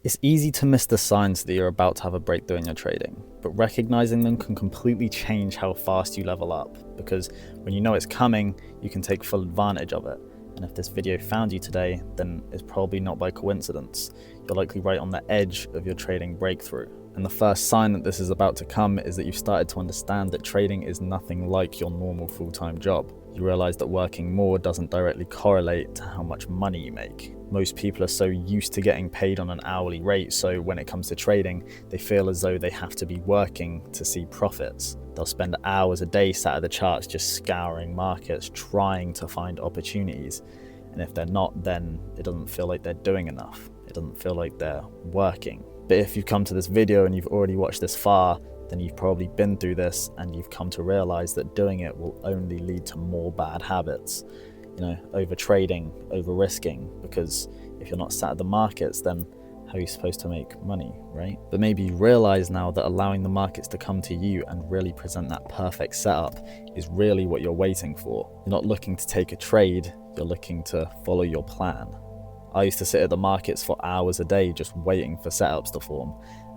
It's easy to miss the signs that you're about to have a breakthrough in your trading, but recognizing them can completely change how fast you level up, because when you know it's coming, you can take full advantage of it. And if this video found you today, then it's probably not by coincidence. You're likely right on the edge of your trading breakthrough. And the first sign that this is about to come is that you've started to understand that trading is nothing like your normal full-time job. You realize that working more doesn't directly correlate to how much money you make. Most people are so used to getting paid on an hourly rate, so when it comes to trading, they feel as though they have to be working to see profits. They'll spend hours a day sat at the charts just scouring markets, trying to find opportunities. And if they're not, then it doesn't feel like they're doing enough. It doesn't feel like they're working. But if you've come to this video and you've already watched this far, then you've probably been through this and you've come to realize that doing it will only lead to more bad habits. Over trading, over risking, because if you're not sat at the markets, then how are you supposed to make money, right? But maybe you realize now that allowing the markets to come to you and really present that perfect setup is really what you're waiting for. You're not looking to take a trade, you're looking to follow your plan. I used to sit at the markets for hours a day just waiting for setups to form.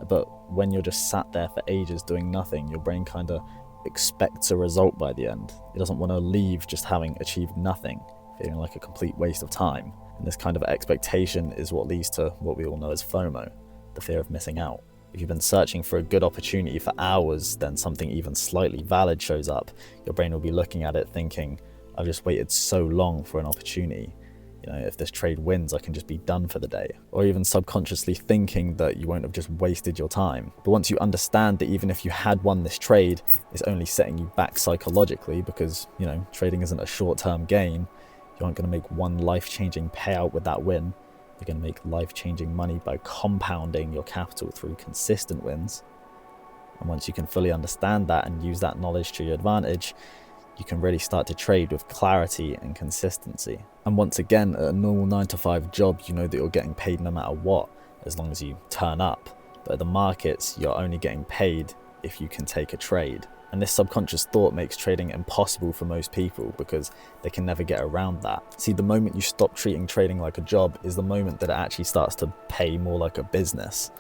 But when you're just sat there for ages doing nothing, your brain kind of expects a result by the end. It doesn't want to leave just having achieved nothing, feeling like a complete waste of time. And this kind of expectation is what leads to what we all know as FOMO, the fear of missing out. If you've been searching for a good opportunity for hours, then something even slightly valid shows up. Your brain will be looking at it thinking, I've just waited so long for an opportunity. If this trade wins, I can just be done for the day. Or even subconsciously thinking that you won't have just wasted your time. But once you understand that even if you had won this trade, it's only setting you back psychologically because, trading isn't a short-term game. You aren't going to make one life-changing payout with that win. You're going to make life-changing money by compounding your capital through consistent wins. And once you can fully understand that and use that knowledge to your advantage, you can really start to trade with clarity and consistency. And once again, at a normal 9-to-5 job, you know that you're getting paid no matter what, as long as you turn up. But at the markets, you're only getting paid if you can take a trade. And this subconscious thought makes trading impossible for most people because they can never get around that. See, the moment you stop treating trading like a job is the moment that it actually starts to pay more like a business.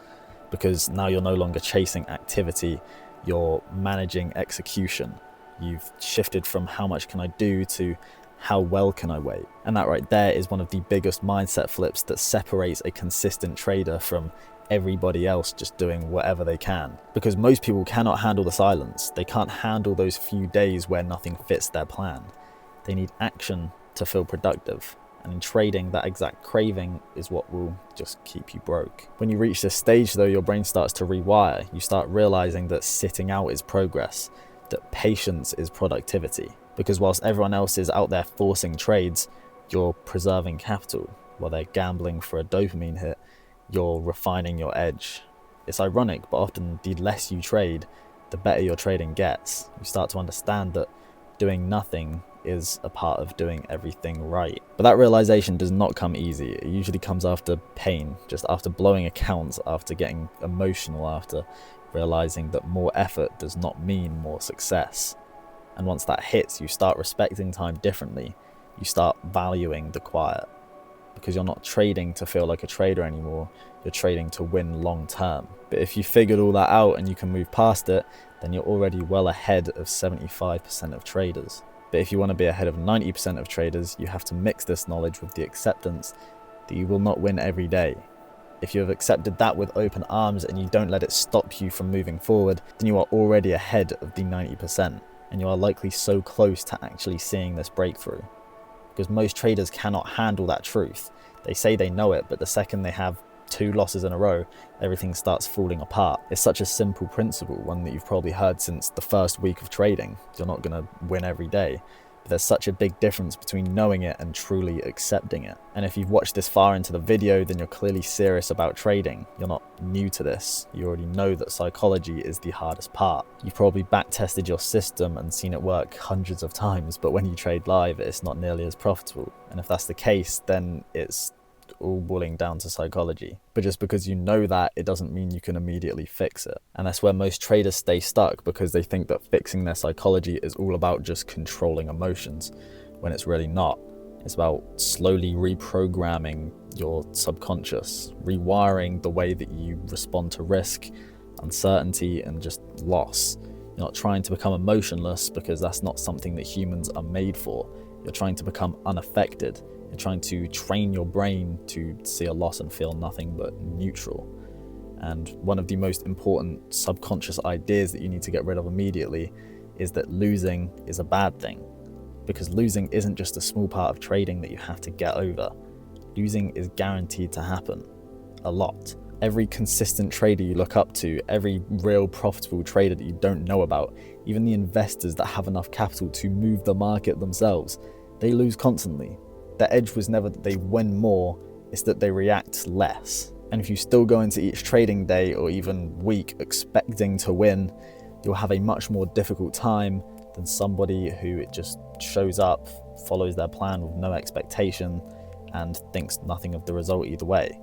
Because now you're no longer chasing activity, you're managing execution. You've shifted from how much can I do to how well can I wait. And that right there is one of the biggest mindset flips that separates a consistent trader from everybody else just doing whatever they can. Because most people cannot handle the silence. They can't handle those few days where nothing fits their plan. They need action to feel productive. And in trading, that exact craving is what will just keep you broke. When you reach this stage though, your brain starts to rewire. You start realizing that sitting out is progress, that patience is productivity. Because whilst everyone else is out there forcing trades, you're preserving capital. While they're gambling for a dopamine hit, you're refining your edge. It's ironic, but often the less you trade, the better your trading gets. You start to understand that doing nothing is a part of doing everything right. But that realization does not come easy. It usually comes after pain, just after blowing accounts, after getting emotional, after realizing that more effort does not mean more success. And once that hits, you start respecting time differently. You start valuing the quiet. Because you're not trading to feel like a trader anymore, you're trading to win long term. But if you figured all that out and you can move past it, then you're already well ahead of 75% of traders. But if you want to be ahead of 90% of traders, you have to mix this knowledge with the acceptance that you will not win every day. If you have accepted that with open arms and you don't let it stop you from moving forward, then you are already ahead of the 90%. And you are likely so close to actually seeing this breakthrough. Because most traders cannot handle that truth. They say they know it, but the second they have 2 losses in a row, everything starts falling apart. It's such a simple principle, one that you've probably heard since the first week of trading. You're not going to win every day. But there's such a big difference between knowing it and truly accepting it. And if you've watched this far into the video, then you're clearly serious about trading. You're not new to this. You already know that psychology is the hardest part. You've probably back-tested your system and seen it work hundreds of times, but when you trade live, it's not nearly as profitable. And if that's the case, then it's all boiling down to psychology. But just because you know that, it doesn't mean you can immediately fix it. And that's where most traders stay stuck, because they think that fixing their psychology is all about just controlling emotions, when it's really not. It's about slowly reprogramming your subconscious, rewiring the way that you respond to risk, uncertainty, and just loss. You're not trying to become emotionless, because that's not something that humans are made for. You're trying to become unaffected. You're trying to train your brain to see a loss and feel nothing but neutral. And one of the most important subconscious ideas that you need to get rid of immediately is that losing is a bad thing. Because losing isn't just a small part of trading that you have to get over. Losing is guaranteed to happen. A lot. Every consistent trader you look up to, every real profitable trader that you don't know about, even the investors that have enough capital to move the market themselves, they lose constantly. Their edge was never that they win more, it's that they react less. And if you still go into each trading day or even week expecting to win, you'll have a much more difficult time than somebody who just shows up, follows their plan with no expectation, and thinks nothing of the result either way.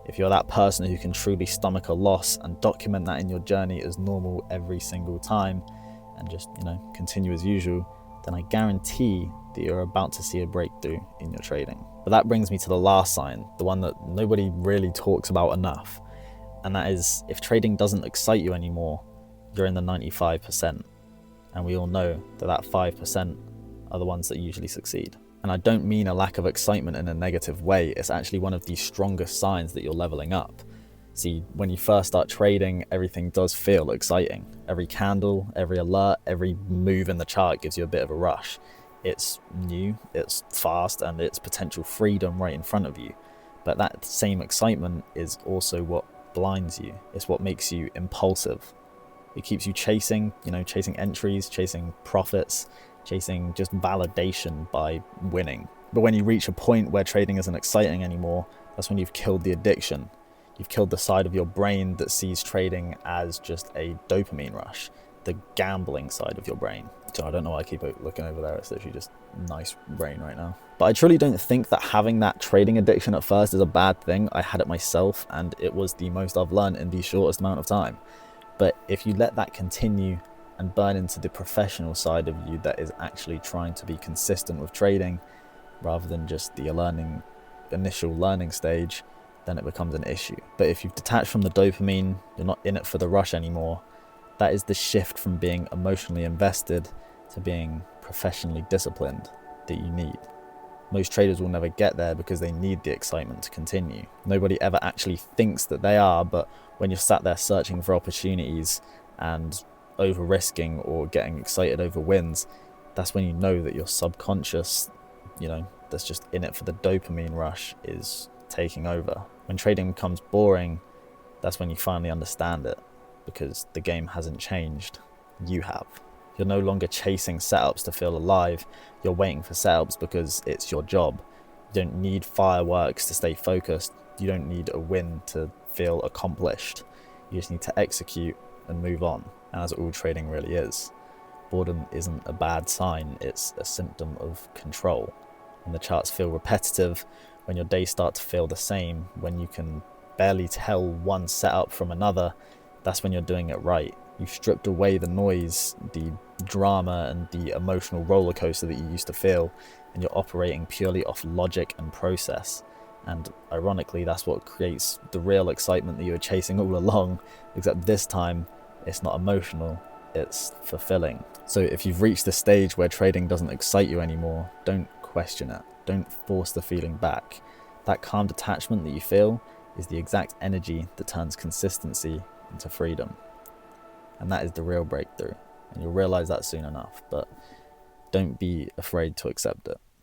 If you're that person who can truly stomach a loss and document that in your journey as normal every single time and just, continue as usual, then I guarantee that you're about to see a breakthrough in your trading. But that brings me to the last sign, the one that nobody really talks about enough. And that is, if trading doesn't excite you anymore, you're in the 95%. And we all know that that 5% are the ones that usually succeed. And I don't mean a lack of excitement in a negative way. It's actually one of the strongest signs that you're leveling up. See, when you first start trading, everything does feel exciting. Every candle, every alert, every move in the chart gives you a bit of a rush. It's new, it's fast, and it's potential freedom right in front of you. But that same excitement is also what blinds you. It's what makes you impulsive. It keeps you chasing entries, chasing profits, chasing just validation by winning. But when you reach a point where trading isn't exciting anymore, that's when you've killed the addiction. You've killed the side of your brain that sees trading as just a dopamine rush, the gambling side of your brain. So I don't know why I keep looking over there. It's literally just nice brain right now. But I truly don't think that having that trading addiction at first is a bad thing. I had it myself, and it was the most I've learned in the shortest amount of time. But if you let that continue and burn into the professional side of you that is actually trying to be consistent with trading rather than just the initial learning stage, then it becomes an issue. But if you've detached from the dopamine, you're not in it for the rush anymore, that is the shift from being emotionally invested to being professionally disciplined that you need. Most traders will never get there because they need the excitement to continue. Nobody ever actually thinks that they are, but when you're sat there searching for opportunities and over risking or getting excited over wins, that's when you know that your subconscious, that's just in it for the dopamine rush, is taking over. When trading becomes boring, that's when you finally understand it, because the game hasn't changed, you have. You're no longer chasing setups to feel alive, you're waiting for setups because it's your job. You don't need fireworks to stay focused, you don't need a win to feel accomplished. You just need to execute and move on. And that's all trading really is. Boredom isn't a bad sign, it's a symptom of control. When the charts feel repetitive, when your days start to feel the same, when you can barely tell one setup from another, that's when you're doing it right. You've stripped away the noise, the drama, and the emotional roller coaster that you used to feel, and you're operating purely off logic and process. And ironically, that's what creates the real excitement that you were chasing all along, except this time it's not emotional, it's fulfilling. So if you've reached the stage where trading doesn't excite you anymore, don't question it. Don't force the feeling back. That calm detachment that you feel is the exact energy that turns consistency into freedom. And that is the real breakthrough. And you'll realize that soon enough, but don't be afraid to accept it.